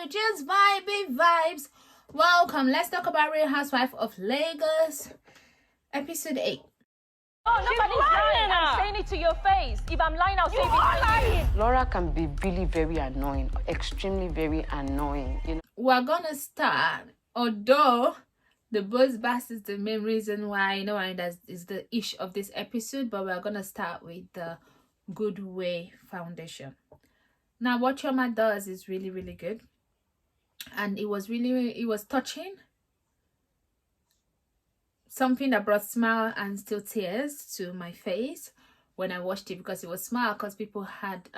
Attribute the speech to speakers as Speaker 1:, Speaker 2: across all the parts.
Speaker 1: just vibes. Welcome. Let's talk about Real Housewife of Lagos, episode 8.
Speaker 2: Oh, nobody's lying. I'm saying it to your face. If I'm lying, I'll say it behind you.
Speaker 3: Laura can be really very annoying, extremely very annoying, you know.
Speaker 1: We're gonna start, although the buzz bass is the main reason why, that is the ish of this episode, but we're gonna start with the Good Way Foundation. Now, what Chioma does is really, really good. And it was touching. Something that brought smile and still tears to my face when I watched it, because it was smile because people had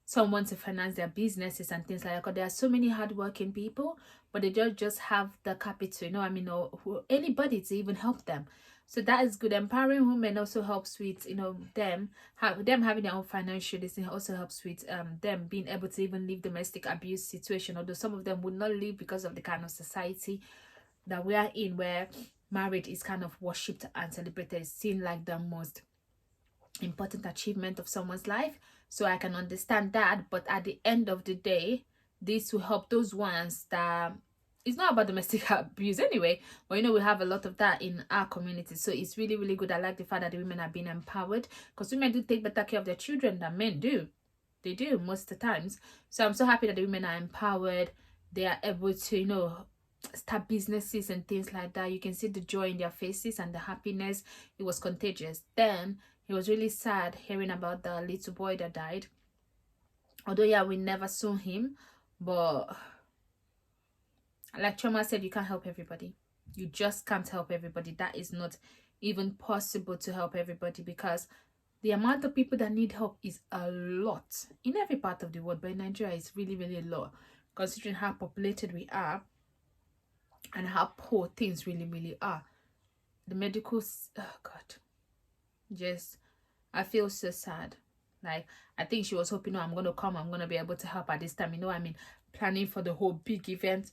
Speaker 1: someone to finance their businesses and things like that. Because there are so many hardworking people, but they just have the capital, or anybody to even help them. So that is good. Empowering women also helps with them having their own financial. This also helps with them being able to even leave domestic abuse situation. Although some of them would not leave because of the kind of society that we are in, where marriage is kind of worshipped and celebrated. It's seen like the most important achievement of someone's life. So I can understand that. But at the end of the day, this will help those ones that it's not about domestic abuse anyway, but we have a lot of that in our community. So it's really, really good. I like the fact that the women are being empowered, because women do take better care of their children than men do. They do most of the times. So I'm so happy that the women are empowered. They are able to start businesses and things like that. You can see the joy in their faces and the happiness. It was contagious. Then it was really sad hearing about the little boy that died. Although we never saw him, but like Chioma said, you can't help everybody. You just can't help everybody. That is not even possible to help everybody, because the amount of people that need help is a lot in every part of the world, but in Nigeria it's really, really low, considering how populated we are and how poor things really, really are. The medicals, oh God, just, I feel so sad. Like, I think she was hoping, I'm going to come, I'm going to be able to help at this time. Planning for the whole big event,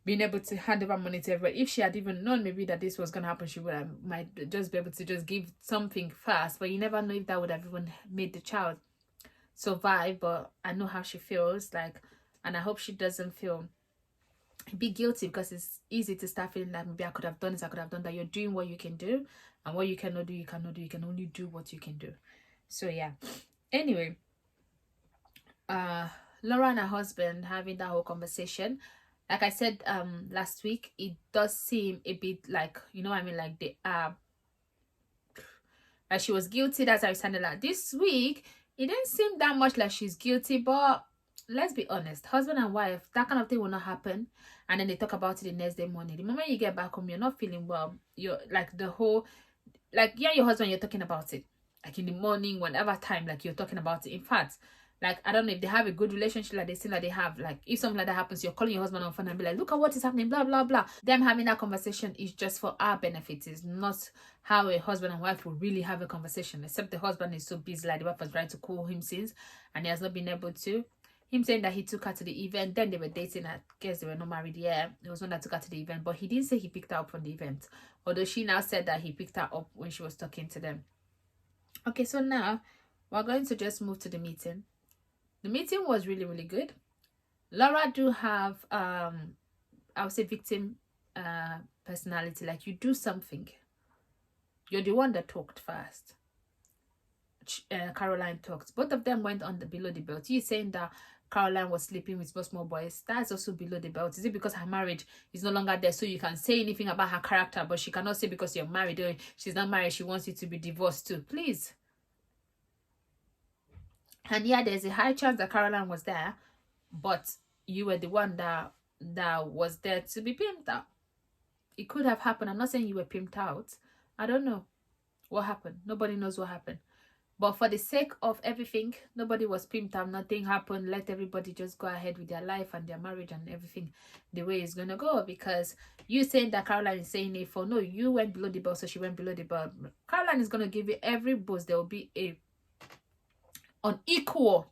Speaker 1: being able to hand over money to everybody. If she had even known maybe that this was going to happen, she would have might just be able to just give something fast. But you never know if that would have even made the child survive. But I know how she feels, like, and I hope she doesn't feel be guilty, because it's easy to start feeling like maybe I could have done this, I could have done that. You're doing what you can do, and what you cannot do, you cannot do. You can only do what you can do. So yeah. Anyway, Laura and her husband having that whole conversation. Like I said last week, it does seem a bit like, like they are, like she was guilty. That's how it sounded like. This week, it didn't seem that much like she's guilty, but let's be honest, husband and wife, that kind of thing will not happen. And then they talk about it the next day morning. The moment you get back home, you're not feeling well. You're like your husband, you're talking about it. Like in the morning, whenever time, like you're talking about it. In fact, like, I don't know if they have a good relationship, like they seem like they have. Like, if something like that happens, you're calling your husband on phone and be like, look at what is happening, blah, blah, blah. Them having that conversation is just for our benefit. It's not how a husband and wife will really have a conversation, except the husband is so busy, like the wife was trying to call him since, and he has not been able to. Him saying that he took her to the event, then they were dating. I guess they were not married yet. It was one that took her to the event, but he didn't say he picked her up from the event. Although she now said that he picked her up when she was talking to them. Okay, so now we're going to just move to the meeting. The meeting was really, really good. Laura do have, I would say, victim personality. Like, you do something, you're the one that talked first. Caroline talked. Both of them went on below the belt. You saying that Caroline was sleeping with small boys, that's also below the belt. Is it because her marriage is no longer there, so you can say anything about her character, but she cannot say because you're married or she's not married, she wants you to be divorced too? Please. And yeah, there's a high chance that Caroline was there, but you were the one that was there to be pimped out. It could have happened. I'm not saying you were pimped out. I don't know what happened. Nobody knows what happened. But for the sake of everything, nobody was pimped out. Nothing happened. Let everybody just go ahead with their life and their marriage and everything the way it's going to go. Because you saying that Caroline is saying it for, no, you went below the belt, so she went below the belt. Caroline is going to give you every boost. There will be a unequal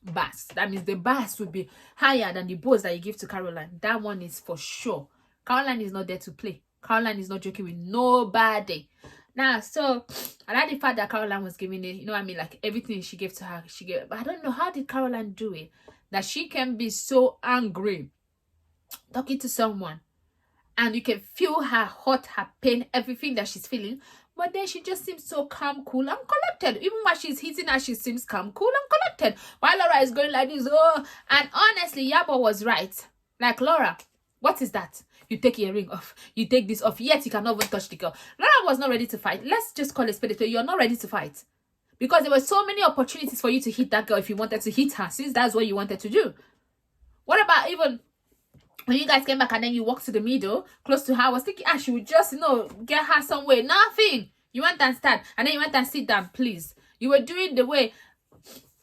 Speaker 1: bass. That means the bass will be higher than the boost that you give to Caroline. That one is for sure. Caroline is not there to play. Caroline is not joking with nobody. Now, so I like the fact that Caroline was giving it, like everything she gave to her, she gave. But I don't know, how did Caroline do it? that she can be so angry talking to someone, and you can feel her hurt, her pain, everything that she's feeling. But then she just seems so calm, cool, and collected. Even while she's hitting her, she seems calm, cool, and collected. While Laura is going like this, oh, and honestly, Yabo was right. Like, Laura, what is that? You take your ring off, you take this off, yet you cannot even touch the girl. Laura was not ready to fight. Let's just call it spade. You're not ready to fight. Because there were so many opportunities for you to hit that girl if you wanted to hit her, since that's what you wanted to do. What about even when you guys came back and then you walked to the middle, close to her? I was thinking, she would just, get her somewhere. Nothing. You went and stand, and then you went and sit down, please. You were doing the way.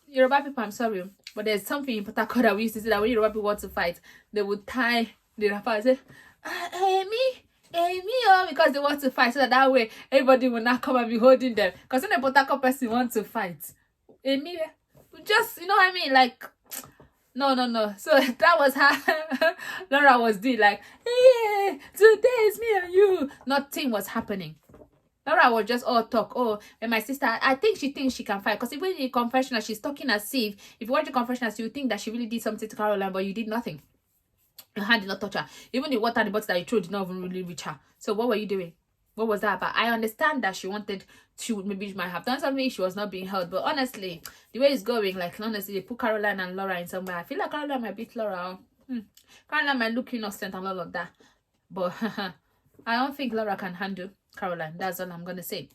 Speaker 1: Yoruba people, I'm sorry, but there's something in Port Harcourt that we used to say, that when Yoruba people want to fight, they would tie the rapper and say, me, oh, because they want to fight, so that way everybody will not come and be holding them. Because when a Port Harcourt person wants to fight, me, just, you know what I mean, like, no. So that was how Laura was doing, like, hey, today is me and you. Nothing was happening. Laura was just all talk. Oh, and my sister, I think she thinks she can fight. Because even in the confessional, she's talking as if you watch the confessional, you think that she really did something to Caroline, but you did nothing. Your hand did not touch her. Even the water and the bottle that you threw did not even really reach her. So what were you doing? What was that about? I understand that she wanted to, maybe she might have done something, she was not being held. But honestly, the way it's going, like, honestly, they put Caroline and Laura in somewhere. I feel like Caroline might beat Laura. Caroline might look innocent and all of that. But I don't think Laura can handle Caroline. That's all I'm going to say.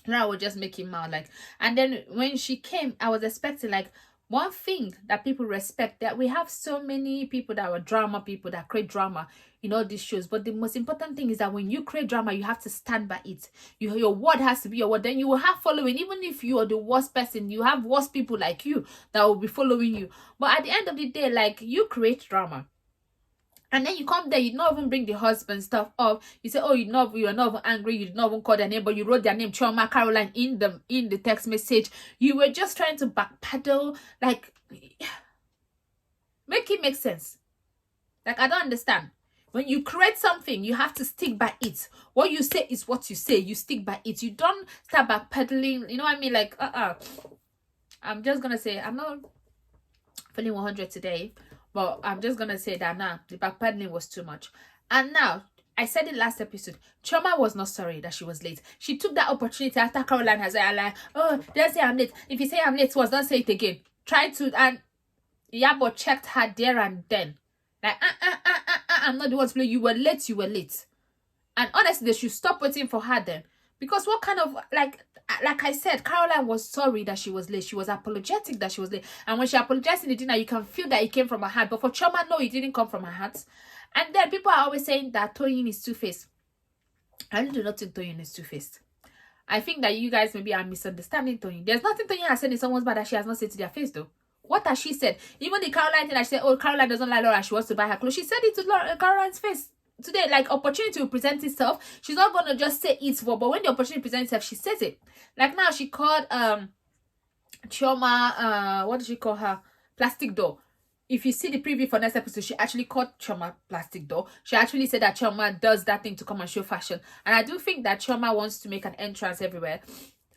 Speaker 1: Laura will just make him mad. Like, and then when she came, I was expecting, like, one thing that people respect, that we have so many people that are drama people that create drama in all these shows, but the most important thing is that when you create drama, you have to stand by it. Your word has to be your word. Then you will have following. Even if you are the worst person, you have worse people like you that will be following you. But at the end of the day, like, you create drama, and then you come there, you don't even bring the husband stuff up. You say, oh, you are not even angry, you did not even call their name, but you wrote their name, Chioma, Caroline, in the text message. You were just trying to backpedal, like, make it make sense. Like, I don't understand. When you create something, you have to stick by it. What you say is what you say. You stick by it. You don't start backpedaling. You know what I mean? Like, I'm just gonna say, I'm not feeling 100 today, but I'm just gonna say that now the backpedaling was too much. And now, I said it last episode, Chioma was not sorry that she was late. She took that opportunity after Caroline has said, like, oh, don't say I'm late. If you say I'm late, don't say it again. Try to, and Yabo checked her there and then. Like, I'm not the one to play. You were late. And honestly, they should stop waiting for her then. Because what kind of, like I said, Caroline was sorry that she was late. She was apologetic that she was late. And when she apologized in the dinner, you can feel that it came from her heart. But for Chioma, no, it didn't come from her heart. And then people are always saying that Toyin is two-faced. I do not think Toyin is two-faced. I think that you guys maybe are misunderstanding Toyin. There's nothing Toyin has said in someone's bad that she has not said to their face, though. What has she said? Even the Caroline thing that she said, oh, Caroline doesn't like Laura, she wants to buy her clothes. She said it to Caroline's face today. Like, opportunity will present itself. She's not going to just say it for, but when the opportunity presents itself, she says it. Like, now she called Chioma, what did she call her? Plastic doll. If you see the preview for next episode, she actually called Chioma plastic doll. She actually said that Chioma does that thing to come and show fashion. And I do think that Chioma wants to make an entrance everywhere.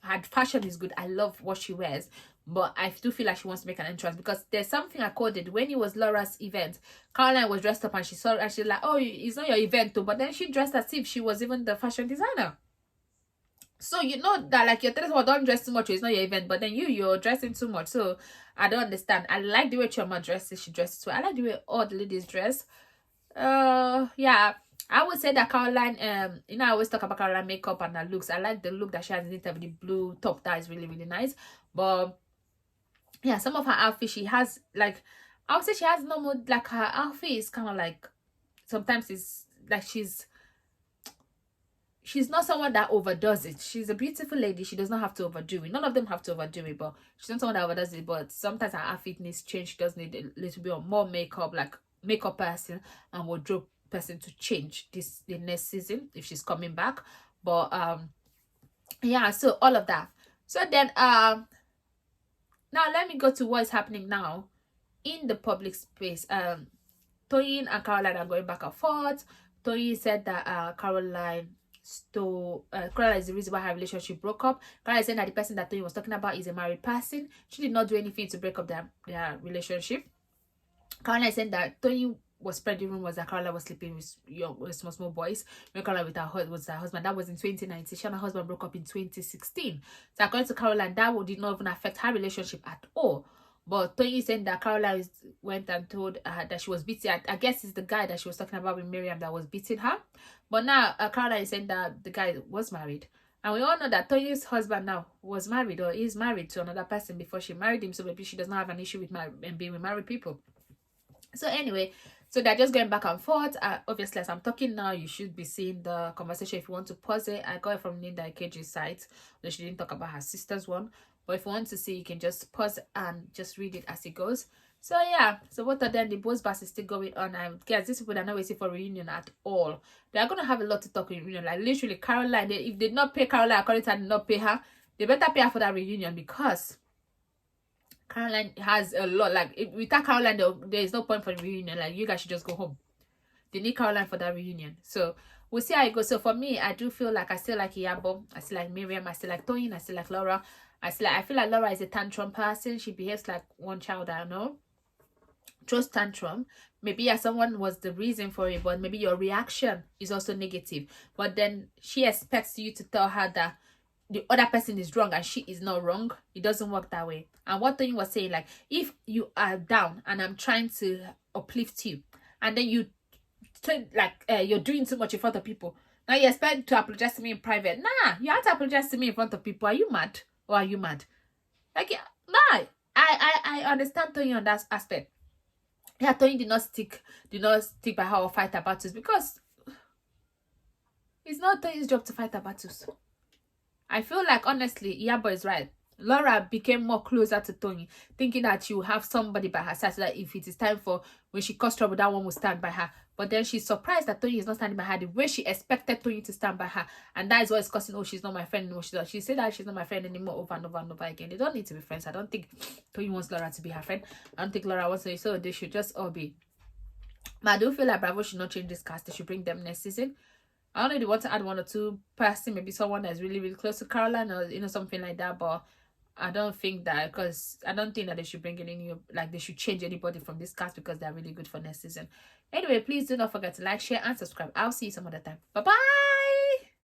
Speaker 1: Her fashion is good. I love what she wears. But I do feel like she wants to make an entrance, because there's something I quoted when it was Laura's event. Caroline was dressed up and she saw, and she's like, oh, it's not your event too. But then she dressed as if she was even the fashion designer. So you know that, like, you're telling someone, don't dress too much, it's not your event. But then you're dressing too much. So I don't understand. I like the way Chioma dresses. She dresses too. I like the way all the ladies dress. Yeah. I would say that Caroline, I always talk about Caroline makeup and her looks. I like the look that she has in it with the blue top. That is really, really nice. But yeah, some of her outfits, she has, like, I would say she has normal, like, her outfit is kind of like, sometimes it's like she's not someone that overdoes it. She's a beautiful lady. She does not have to overdo it. None of them have to overdo it, but she's not someone that overdoes it. But sometimes her outfit needs change. She does need a little bit more makeup, like makeup person and wardrobe person to change the next season if she's coming back. But yeah, so all of that. So then now let me go to what is happening now in the public space. Toyin and Caroline are going back and forth. Toyin said that Caroline Caroline is the reason why her relationship broke up. Caroline said that the person that Toyin was talking about is a married person. She did not do anything to break up their relationship. Caroline said that Tony was spreading rumors that Caroline was sleeping with small boys. When Caroline was her husband, that was in 2019. She and her husband broke up in 2016. So according to Caroline, that did not even affect her relationship at all. But Tony said that Caroline went and told her that she was beating. I guess it's the guy that she was talking about with Miriam that was beating her. But now Caroline is saying that the guy was married. And we all know that Tony's husband now was married or is married to another person before she married him. So maybe she does not have an issue with being with married people. So anyway, so they're just going back and forth. Obviously, as I'm talking now, you should be seeing the conversation. If you want to pause it, I got it from Linda Ikeji's site. Though she didn't talk about her sister's one. But if you want to see, you can just pause and just read it as it goes. So yeah, so what are then the both bus is still going on. I guess these people are not waiting for reunion at all. They are gonna have a lot to talk in reunion. Like literally, Caroline, if they did not pay Caroline according to her, did not pay her, they better pay her for that reunion because Caroline has a lot. Like without Caroline, there is no point for the reunion. Like you guys should just go home. They need Caroline for that reunion. So we'll see how it goes. So for me, I do feel like I still like Iyabo. I still like Miriam. I still like Toyin. I still like Laura. I feel like Laura is a tantrum person. She behaves like one child I know. Just tantrum. Maybe someone was the reason for it, but maybe your reaction is also negative. But then she expects you to tell her that the other person is wrong and she is not wrong. It doesn't work that way. And what Tony was saying, like, if you are down and I'm trying to uplift you, and then you you're doing too much in front of people, now you expect to apologize to me in private. Nah, you have to apologize to me in front of people. Are you mad? Or are you mad? Like, nah, I understand Tony on that aspect. Yeah, Tony did not stick by her or fight her battles because it's not Tony's job to fight her battles. I feel like, honestly, Iyabo is right. Laura became more closer to Tony, thinking that she will have somebody by her side so that if it is time for when she caused trouble, that one will stand by her. But then she's surprised that Tony is not standing by her the way she expected Tony to stand by her. And that is what is causing, oh, she's not my friend anymore. She said that she's not my friend anymore over and over and over again. They don't need to be friends. I don't think Tony wants Laura to be her friend. I don't think Laura wants to. So they should just all be. But I do feel like Bravo should not change this cast. They should bring them next season. I don't know if they want to add one or two person, maybe someone that's really, really close to Caroline or, something like that. But I don't think that, because I don't think that they should bring in any, like they should change anybody from this cast because they're really good for next season. Anyway, please do not forget to like, share, and subscribe. I'll see you some other time. Bye-bye!